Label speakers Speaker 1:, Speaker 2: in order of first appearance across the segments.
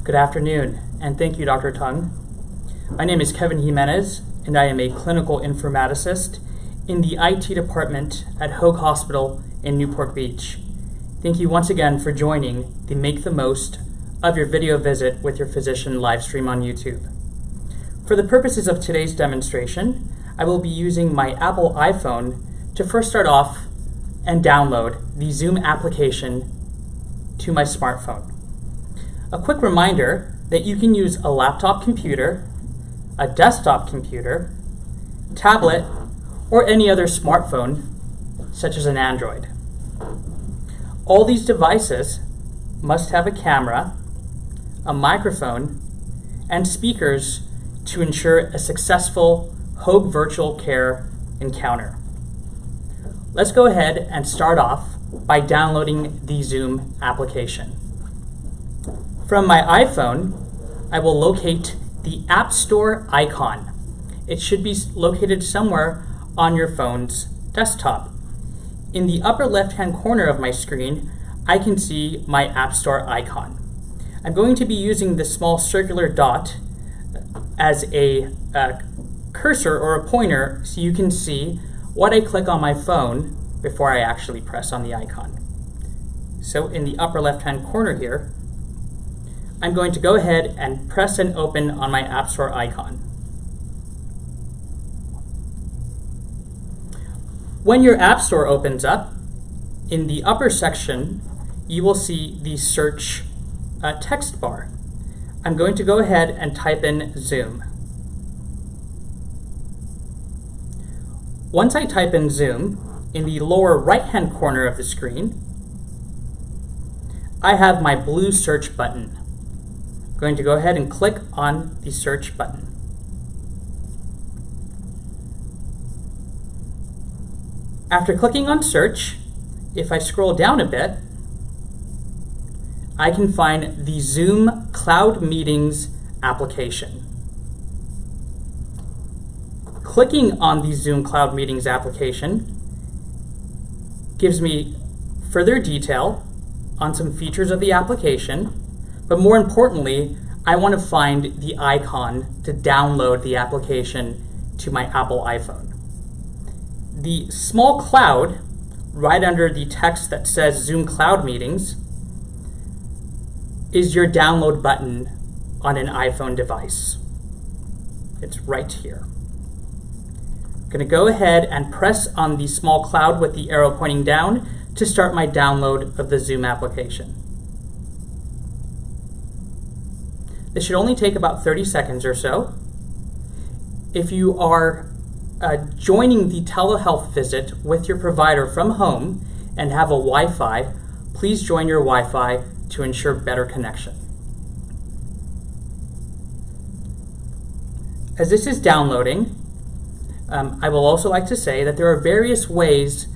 Speaker 1: Good afternoon, and thank you, Dr. Tung. My name is Kevin Jimenez, and I am a clinical informaticist in the IT department at Hoag Hospital in Newport Beach. Thank you once again for joining the Make the Most of Your Video Visit with Your Physician live stream on YouTube. For the purposes of today's demonstration, I will be using my Apple iPhone to first start off and download the Zoom application to my smartphone. A quick reminder that you can use a laptop computer, a desktop computer, tablet, or any other smartphone, such as an Android. All these devices must have a camera, a microphone, and speakers to ensure a successful Hoag virtual care encounter. Let's go ahead and start off by downloading the Zoom application. From my iPhone, I will locate the App Store icon. It should be located somewhere on your phone's desktop. In the upper left-hand corner of my screen, I can see my App Store icon. I'm going to be using the small circular dot as a cursor or a pointer so you can see what I click on my phone before I actually press on the icon. So in the upper left-hand corner here, I'm going to go ahead and press and open on my App Store icon. When your App Store opens up, in the upper section, you will see the search text bar. I'm going to go ahead and type in Zoom. Once I type in Zoom, in the lower right-hand corner of the screen, I have my blue search button. I'm going to go ahead and click on the search button. After clicking on search, if I scroll down a bit, I can find the Zoom Cloud Meetings application. Clicking on the Zoom Cloud Meetings application gives me further detail on some features of the application, but more importantly, I want to find the icon to download the application to my Apple iPhone. The small cloud right under the text that says Zoom Cloud Meetings is your download button on an iPhone device. It's right here. I'm going to go ahead and press on the small cloud with the arrow pointing down to start my download of the Zoom application. This should only take about 30 seconds or so. If you are joining the telehealth visit with your provider from home and have a Wi-Fi, please join your Wi-Fi to ensure better connection. As this is downloading, I will also like to say that there are various ways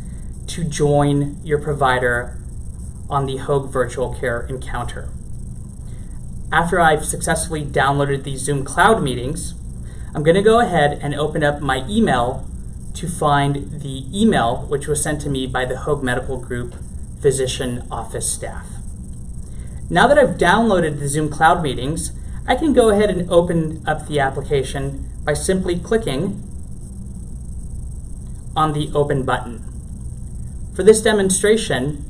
Speaker 1: to join your provider on the Hoag Virtual Care Encounter. After I've successfully downloaded the Zoom Cloud Meetings, I'm going to go ahead and open up my email to find the email which was sent to me by the Hoag Medical Group physician office staff. Now that I've downloaded the Zoom Cloud Meetings, I can go ahead and open up the application by simply clicking on the Open button. For this demonstration,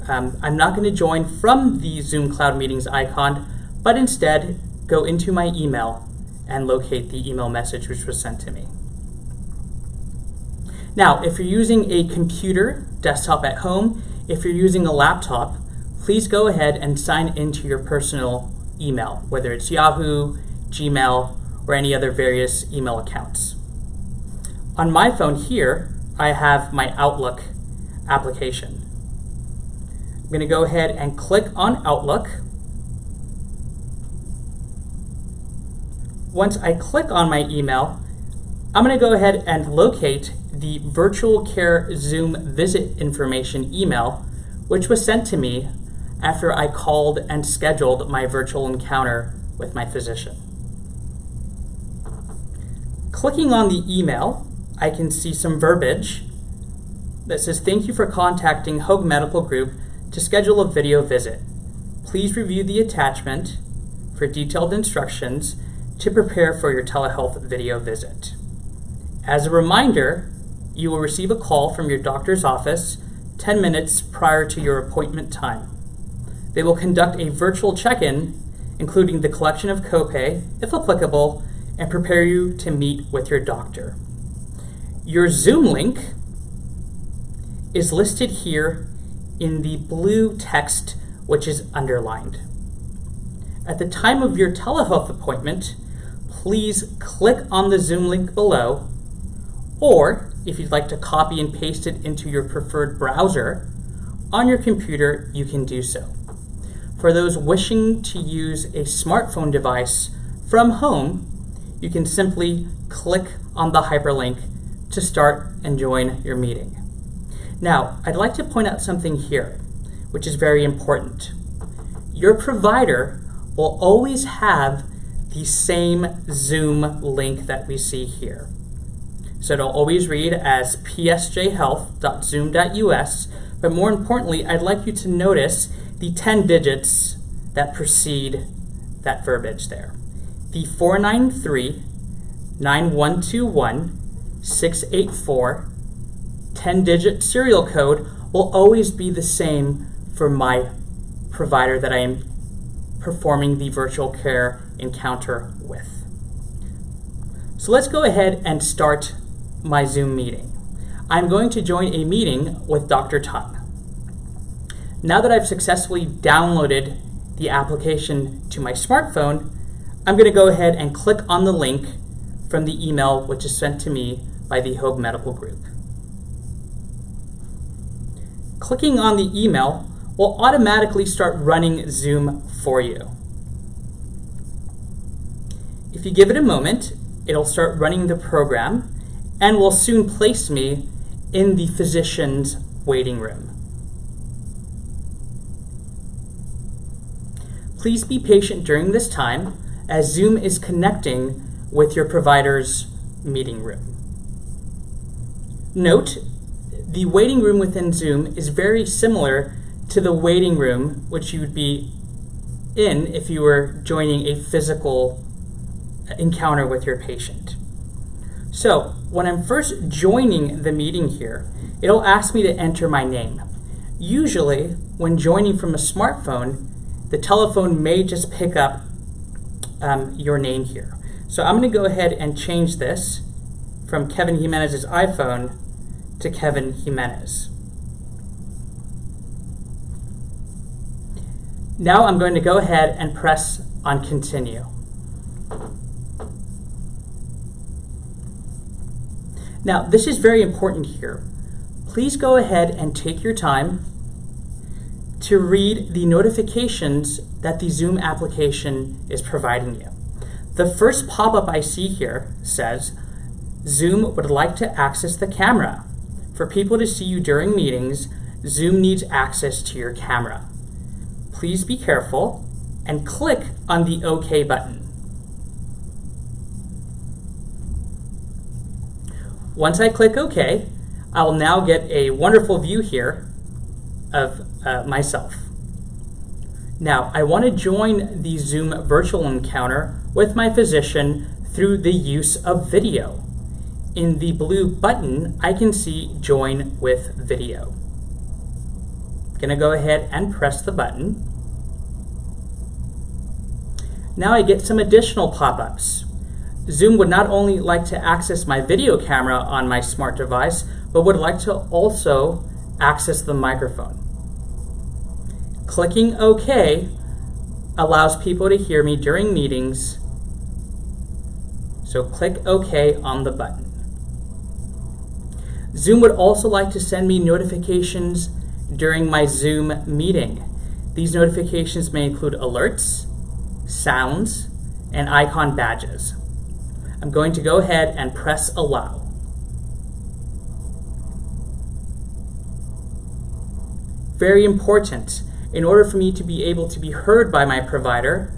Speaker 1: I'm not going to join from the Zoom Cloud Meetings icon, but instead go into my email and locate the email message which was sent to me. Now, if you're using a computer, desktop at home, if you're using a laptop, please go ahead and sign into your personal email, whether it's Yahoo, Gmail, or any other various email accounts. On my phone here, I have my Outlook application. I'm going to go ahead and click on Outlook. Once I click on my email, I'm going to go ahead and locate the virtual care Zoom visit information email, which was sent to me after I called and scheduled my virtual encounter with my physician. Clicking on the email, I can see some verbiage that says, "Thank you for contacting Hoag Medical Group to schedule a video visit. Please review the attachment for detailed instructions to prepare for your telehealth video visit. As a reminder, you will receive a call from your doctor's office 10 minutes prior to your appointment time. They will conduct a virtual check-in, including the collection of copay, if applicable, and prepare you to meet with your doctor. Your Zoom link is listed here in the blue text, which is underlined. At the time of your telehealth appointment, please click on the Zoom link below, or if you'd like to copy and paste it into your preferred browser on your computer, you can do so. For those wishing to use a smartphone device from home, you can simply click on the hyperlink to start and join your meeting. Now, I'd like to point out something here, which is very important. Your provider will always have the same Zoom link that we see here. So it'll always read as psjhealth.zoom.us, but more importantly, I'd like you to notice the 10 digits that precede that verbiage there. The 493-9121-684 10-digit serial code will always be the same for my provider that I am performing the virtual care encounter with. So let's go ahead and start my Zoom meeting. I'm going to join a meeting with Dr. Tun. Now that I've successfully downloaded the application to my smartphone, I'm going to go ahead and click on the link from the email which is sent to me by the Hoag Medical Group. Clicking on the email will automatically start running Zoom for you. If you give it a moment, it'll start running the program and will soon place me in the physician's waiting room. Please be patient during this time as Zoom is connecting with your provider's meeting room. Note, the waiting room within Zoom is very similar to the waiting room which you would be in if you were joining a physical encounter with your patient. So, when I'm first joining the meeting here, it'll ask me to enter my name. Usually, when joining from a smartphone, the telephone may just pick up your name here. So I'm going to go ahead and change this from Kevin Jimenez's iPhone to Kevin Jimenez. Now I'm going to go ahead and press on continue. Now this is very important here. Please go ahead and take your time to read the notifications that the Zoom application is providing you. The first pop-up I see here says, Zoom would like to access the camera. For people to see you during meetings, Zoom needs access to your camera. Please be careful and click on the OK button. Once I click OK, I will now get a wonderful view here of myself. Now, I want to join the Zoom virtual encounter with my physician through the use of video. In the blue button, I can see Join with Video. I'm going to go ahead and press the button. Now I get some additional pop-ups. Zoom would not only like to access my video camera on my smart device, but would like to also access the microphone. Clicking OK allows people to hear me during meetings, so click OK on the button. Zoom would also like to send me notifications during my Zoom meeting. These notifications may include alerts, sounds, and icon badges. I'm going to go ahead and press Allow. Very important. In order for me to be able to be heard by my provider,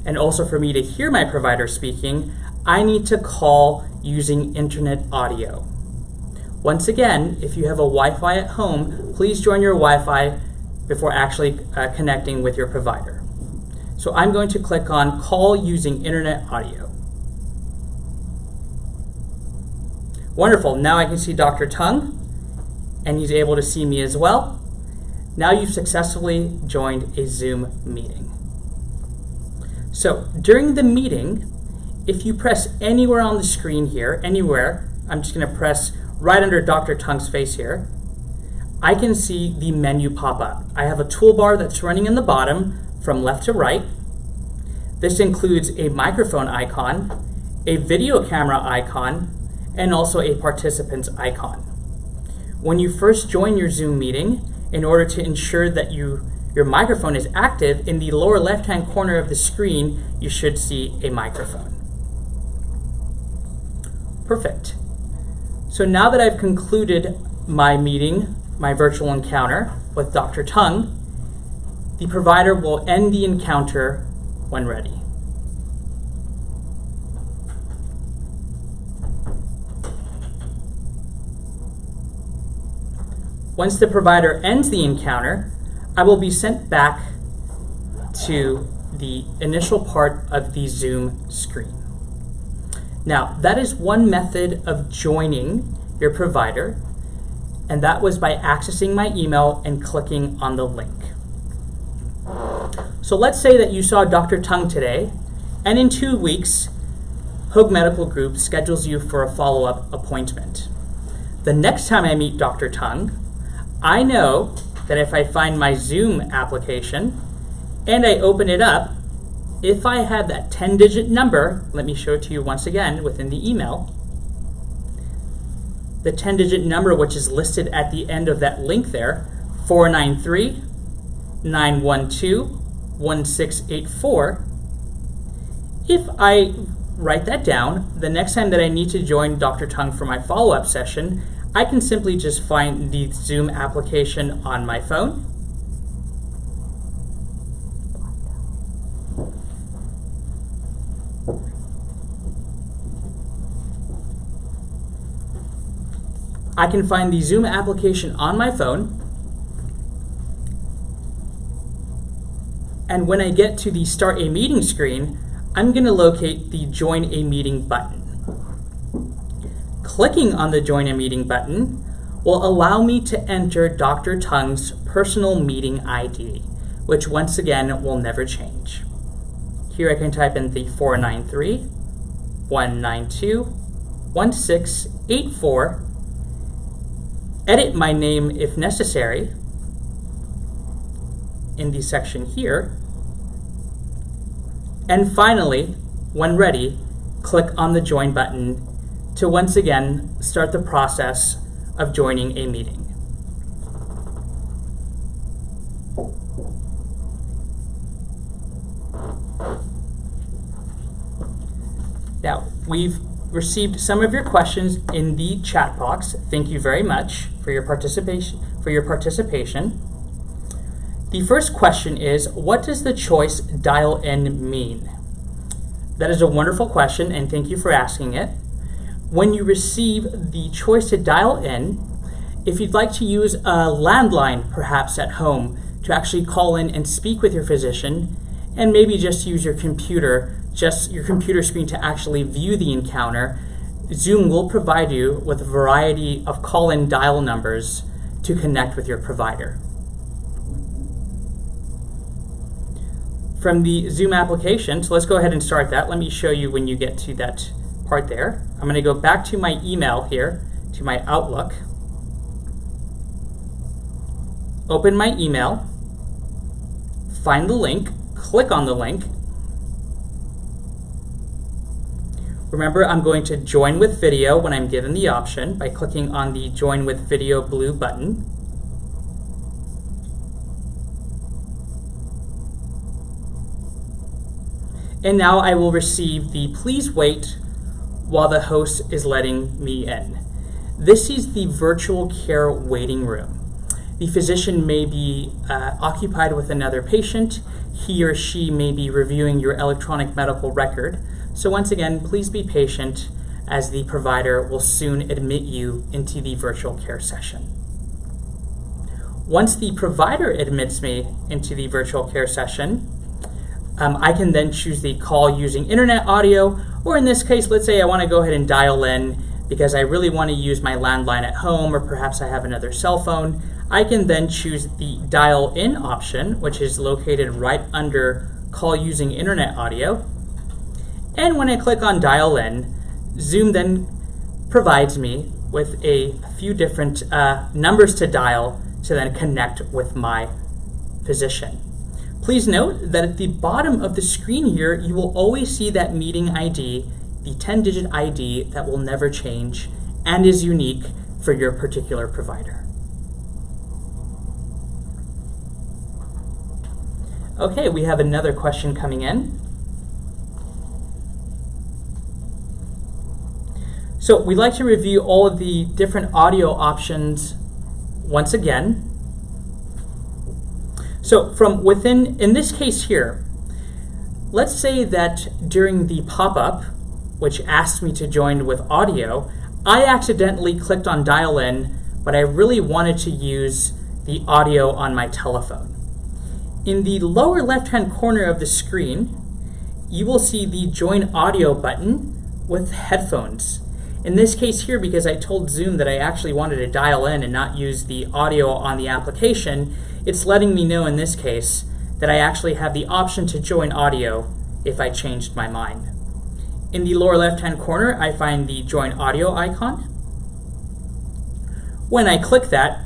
Speaker 1: and also for me to hear my provider speaking, I need to call using internet audio. Once again, if you have a Wi-Fi at home, please join your Wi-Fi before actually connecting with your provider. So I'm going to click on Call Using Internet Audio. Wonderful, now I can see Dr. Tung, and he's able to see me as well. Now you've successfully joined a Zoom meeting. So during the meeting, if you press anywhere on the screen here, anywhere, I'm just going to press right under Dr. Tung's face here, I can see the menu pop up. I have a toolbar that's running in the bottom from left to right. This includes a microphone icon, a video camera icon, and also a participant's icon. When you first join your Zoom meeting, in order to ensure that your microphone is active, in the lower left-hand corner of the screen, you should see a microphone. Perfect. So now that I've concluded my meeting, my virtual encounter with Dr. Tung, the provider will end the encounter when ready. Once the provider ends the encounter, I will be sent back to the initial part of the Zoom screen. Now, that is one method of joining your provider, and that was by accessing my email and clicking on the link. So let's say that you saw Dr. Tung today, and in 2 weeks, Hoag Medical Group schedules you for a follow-up appointment. The next time I meet Dr. Tung, I know that if I find my Zoom application and I open it up, if I have that 10-digit number, let me show it to you once again within the email, the 10-digit number which is listed at the end of that link there, 493-912-1684, if I write that down, the next time that I need to join Dr. Tung for my follow-up session, I can simply just find the Zoom application on my phone. I can find the Zoom application on my phone, and when I get to the Start a Meeting screen, I'm going to locate the Join a Meeting button. Clicking on the Join a Meeting button will allow me to enter Dr. Tung's personal meeting ID, which once again will never change. Here I can type in the 493-192-1684, edit my name if necessary in the section here, and finally, when ready, click on the Join button to once again start the process of joining a meeting. Now, we've received some of your questions in the chat box. Thank you very much for your participation. The first question is, what does the choice dial in mean? That is a wonderful question, and thank you for asking it. When you receive the choice to dial in, if you'd like to use a landline perhaps at home to actually call in and speak with your physician, and maybe just use your computer screen to actually view the encounter, Zoom will provide you with a variety of call-in dial numbers to connect with your provider. From the Zoom application, so let's go ahead and start that. Let me show you when you get to that part there. I'm going to go back to my email here, to my Outlook. Open my email, find the link, click on the link. Remember, I'm going to join with video when I'm given the option by clicking on the Join with Video blue button. And now I will receive the please wait while the host is letting me in. This is the virtual care waiting room. The physician may be occupied with another patient. He or she may be reviewing your electronic medical record. So once again, please be patient as the provider will soon admit you into the virtual care session. Once the provider admits me into the virtual care session, I can then choose the call using internet audio, or in this case, let's say I want to go ahead and dial in because I really want to use my landline at home, or perhaps I have another cell phone. I can then choose the dial in option, which is located right under call using internet audio. And when I click on dial in, Zoom then provides me with a few different numbers to dial to then connect with my physician. Please note that at the bottom of the screen here, you will always see that meeting ID, the 10-digit ID that will never change and is unique for your particular provider. Okay, we have another question coming in. So we'd like to review all of the different audio options once again. So from within, in this case here, let's say that during the pop-up, which asked me to join with audio, I accidentally clicked on dial in, but I really wanted to use the audio on my telephone. In the lower left-hand corner of the screen, you will see the join audio button with headphones. In this case here, because I told Zoom that I actually wanted to dial in and not use the audio on the application, it's letting me know in this case that I actually have the option to join audio if I changed my mind. In the lower left-hand corner, I find the join audio icon. When I click that,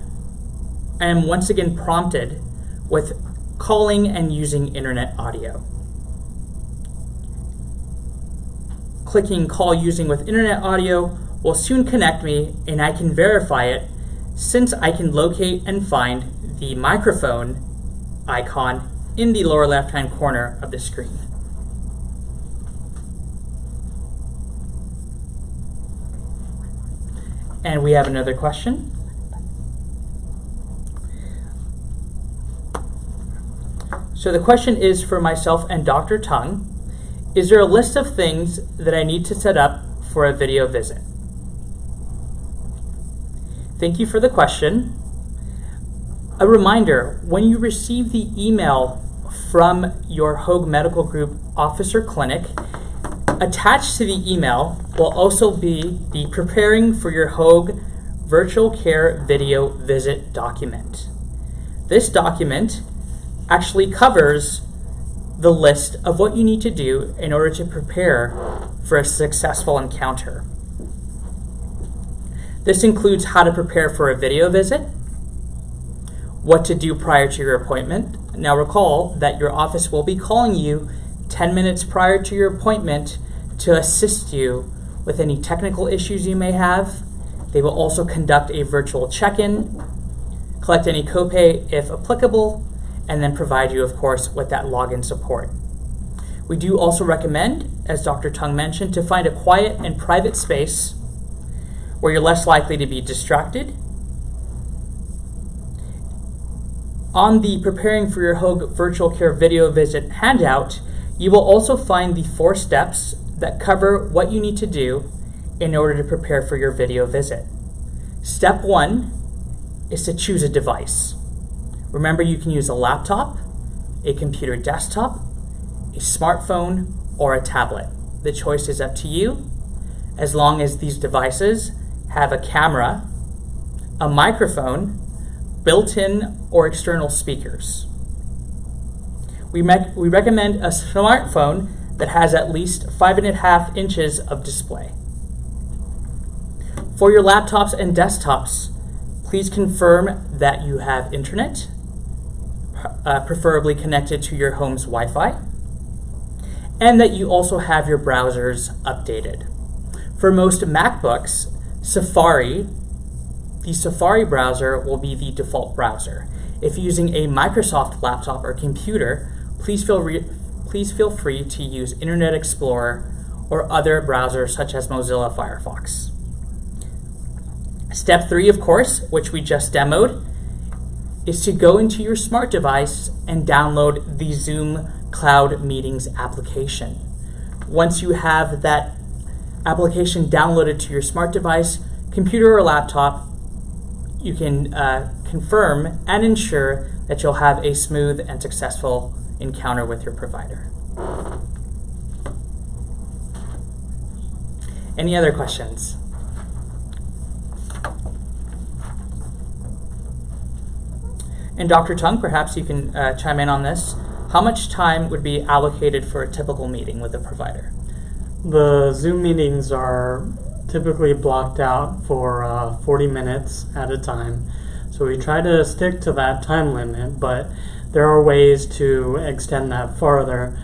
Speaker 1: I am once again prompted with calling and using internet audio. Clicking call using with internet audio will soon connect me, and I can verify it since I can locate and find the microphone icon in the lower left-hand corner of the screen. And we have another question. So the question is for myself and Dr. Tung. Is there a list of things that I need to set up for a video visit? Thank you for the question. A reminder, when you receive the email from your Hoag Medical Group office or clinic, attached to the email will also be the Preparing for Your Hoag Virtual Care Video Visit document. This document actually covers the list of what you need to do in order to prepare for a successful encounter. This includes how to prepare for a video visit, what to do prior to your appointment. Now recall that your office will be calling you 10 minutes prior to your appointment to assist you with any technical issues you may have. They will also conduct a virtual check-in, collect any copay if applicable, and then provide you, of course, with that login support. We do also recommend, as Dr. Tung mentioned, to find a quiet and private space where you're less likely to be distracted. On the Preparing for Your Hoag Virtual Care Video Visit handout, you will also find the 4 steps that cover what you need to do in order to prepare for your video visit. Step 1 is to choose a device. Remember, you can use a laptop, a computer desktop, a smartphone, or a tablet. The choice is up to you, as long as these devices have a camera, a microphone, built-in or external speakers. We recommend a smartphone that has at least 5.5 inches of display. For your laptops and desktops, please confirm that you have internet, preferably connected to your home's Wi-Fi, and that you also have your browsers updated. For most MacBooks, the Safari browser will be the default browser. If using a Microsoft laptop or computer, please feel free to use Internet Explorer or other browsers such as Mozilla Firefox. Step 3, of course, which we just demoed, is to go into your smart device and download the Zoom Cloud Meetings application. Once you have that application downloaded to your smart device, computer or laptop, you can confirm and ensure that you'll have a smooth and successful encounter with your provider. Any other questions? And Dr. Tung, perhaps you can chime in on this. How much time would be allocated for a typical meeting with a provider?
Speaker 2: The Zoom meetings are typically blocked out for 40 minutes at a time. So we try to stick to that time limit, but there are ways to extend that farther,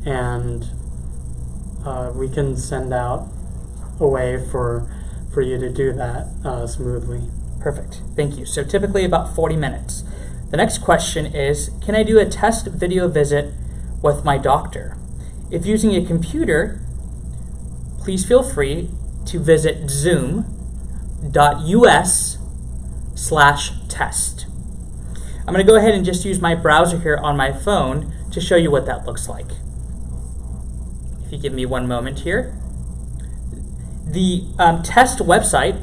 Speaker 2: and we can send out a way for you to do that smoothly.
Speaker 1: Perfect. Thank you. So typically about 40 minutes. The next question is, can I do a test video visit with my doctor? If using a computer, please feel free to visit zoom.us/test. I'm going to go ahead and just use my browser here on my phone to show you what that looks like. If you give me one moment here. The test website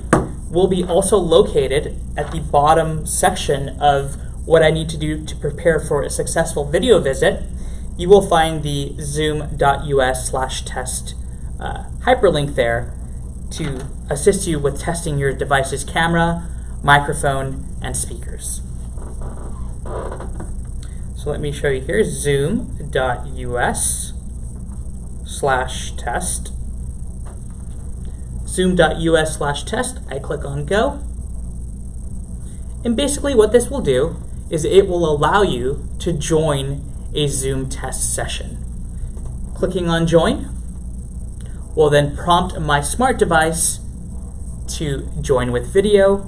Speaker 1: will be also located at the bottom section of what I need to do to prepare for a successful video visit. You will find the zoom.us/test hyperlink there to assist you with testing your device's camera, microphone, and speakers. So let me show you here, zoom.us/test. Zoom.us/test, I click on go. And basically what this will do is it will allow you to join a Zoom test session. Clicking on join will then prompt my smart device to join with video,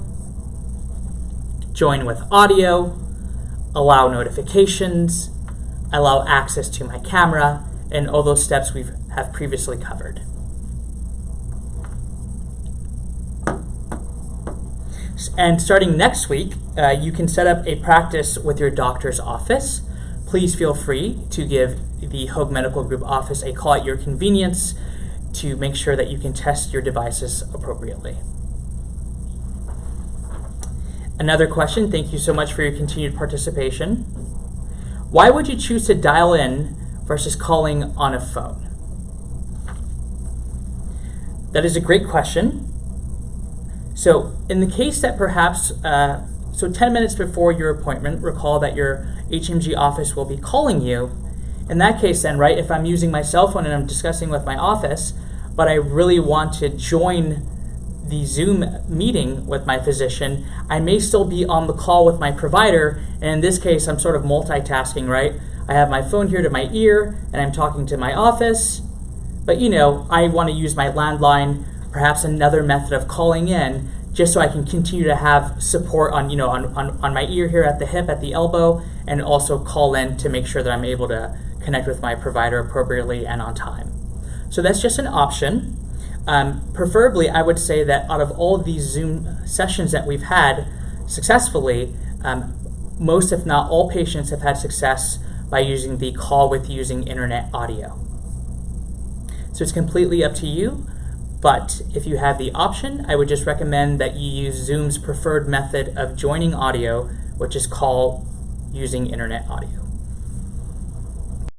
Speaker 1: join with audio, allow notifications, allow access to my camera, and all those steps we have previously covered. And starting next week, you can set up a practice with your doctor's office. Please feel free to give the Hoag Medical Group office a call at your convenience to make sure that you can test your devices appropriately. Another question, thank you so much for your continued participation. Why would you choose to dial in versus calling on a phone? That is a great question. So in the case that perhaps, 10 minutes before your appointment, recall that your HMG office will be calling you. In that case then, right, if I'm using my cell phone and I'm discussing with my office, but I really want to join the Zoom meeting with my physician, I may still be on the call with my provider, and in this case, I'm sort of multitasking, right? I have my phone here to my ear, and I'm talking to my office, but I want to use my landline, perhaps another method of calling in, just so I can continue to have support on my ear here at the hip, at the elbow, and also call in to make sure that I'm able to connect with my provider appropriately and on time. So that's just an option. Preferably, I would say that out of all of these Zoom sessions that we've had successfully, most if not all patients have had success by using the call with using internet audio. So it's completely up to you, but if you have the option, I would just recommend that you use Zoom's preferred method of joining audio, which is call using internet audio.